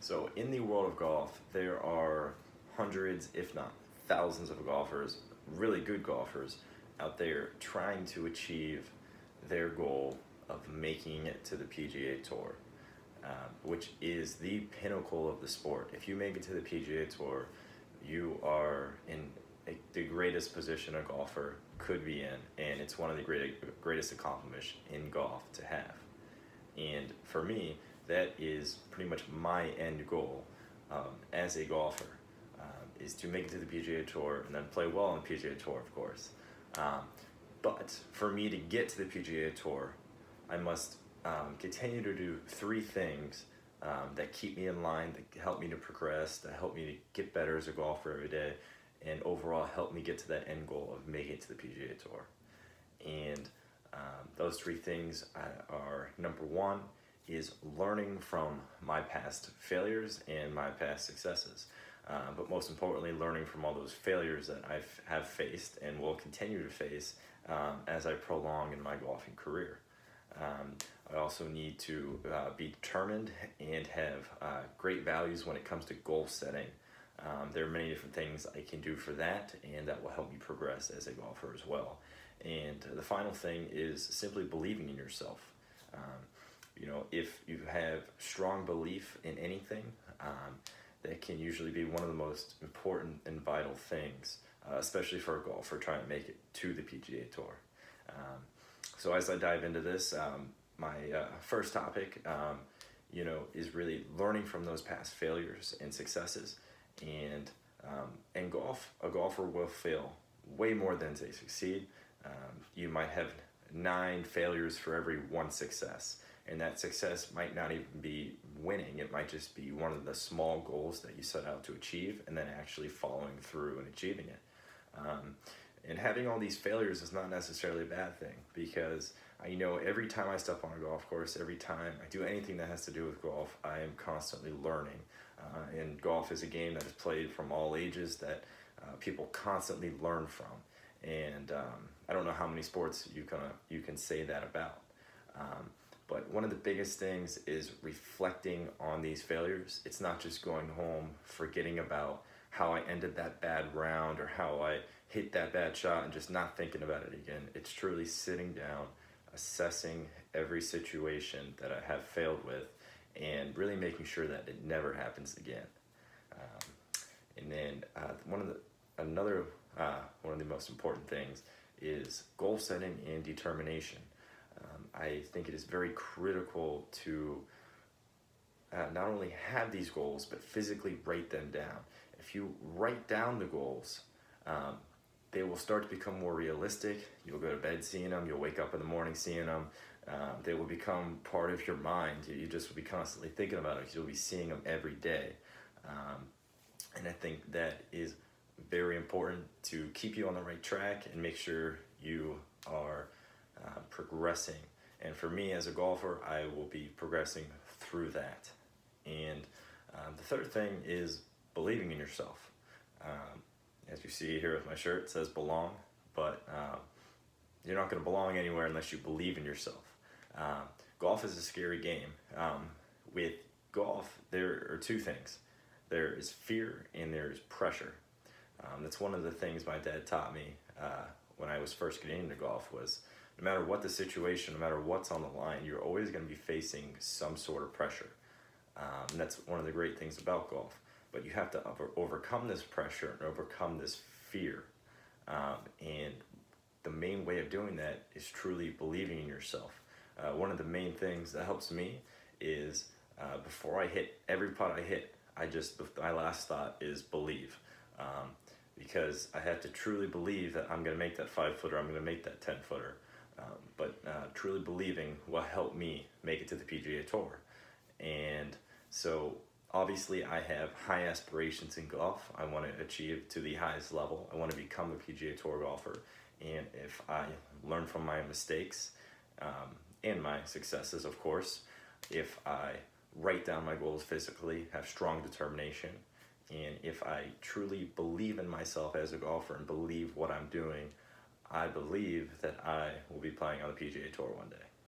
So in the world of golf, there are hundreds, if not thousands of golfers, really good golfers out there trying to achieve their goal of making it to the PGA Tour, which is the pinnacle of the sport. If you make it to the PGA Tour, you are in the greatest position a golfer could be in, and it's one of the greatest accomplishments in golf to have. And for me, that is pretty much my end goal as a golfer, is to make it to the PGA Tour and then play well on the PGA Tour, of course. But for me to get to the PGA Tour, I must continue to do three things that keep me in line, that help me to progress, that help me to get better as a golfer every day, and overall help me get to that end goal of making it to the PGA Tour. And those three things are, number one is learning from my past failures and my past successes. But most importantly, learning from all those failures that I have faced and will continue to face as I prolong in my golfing career. I also need to be determined and have great values when it comes to goal setting. There are many different things I can do for that, and that will help me progress as a golfer as well. And the final thing is simply believing in yourself. If you have strong belief in anything, that can usually be one of the most important and vital things, especially for a golfer trying to make it to the PGA Tour. So as I dive into this, my first topic, is really learning from those past failures and successes. And in golf, a golfer will fail way more than they succeed. You might have 9 failures for every 1 success. And that success might not even be winning. It might just be one of the small goals that you set out to achieve and then actually following through and achieving it. And having all these failures is not necessarily a bad thing, because I know every time I step on a golf course, every time I do anything that has to do with golf, I am constantly learning. And golf is a game that is played from all ages that people constantly learn from. And I don't know how many sports you can say that about. But one of the biggest things is reflecting on these failures. It's not just going home, forgetting about how I ended that bad round or how I hit that bad shot and just not thinking about it again. It's truly sitting down, assessing every situation that I have failed with, and really making sure that it never happens again. And then one of the most important things is goal setting and determination. I think it is very critical to not only have these goals, but physically write them down. If you write down the goals, they will start to become more realistic. You'll go to bed seeing them. You'll wake up in the morning seeing them. They will become part of your mind. You just will be constantly thinking about it because you'll be seeing them every day. And I think that is very important to keep you on the right track and make sure you are progressing. And for me as a golfer, I will be progressing through that. And the third thing is believing in yourself. As you see here with my shirt, it says belong, but you're not going to belong anywhere unless you believe in yourself. Golf is a scary game. With golf, there are 2 things. There is fear and there is pressure. That's one of the things my dad taught me when I was first getting into golf was no matter what the situation, no matter what's on the line, you're always going to be facing some sort of pressure. And that's one of the great things about golf. But you have to overcome this pressure and overcome this fear. And the main way of doing that is truly believing in yourself. One of the main things that helps me is before I hit every putt I hit, my last thought is believe. Because I have to truly believe that I'm going to make that 5-footer, I'm going to make that 10-footer. But truly believing will help me make it to the PGA Tour. And so obviously I have high aspirations in golf. I want to achieve to the highest level. I want to become a PGA Tour golfer. And if I learn from my mistakes and my successes, of course, if I write down my goals physically, have strong determination, and if I truly believe in myself as a golfer and believe what I'm doing, I believe that I will be playing on the PGA Tour one day.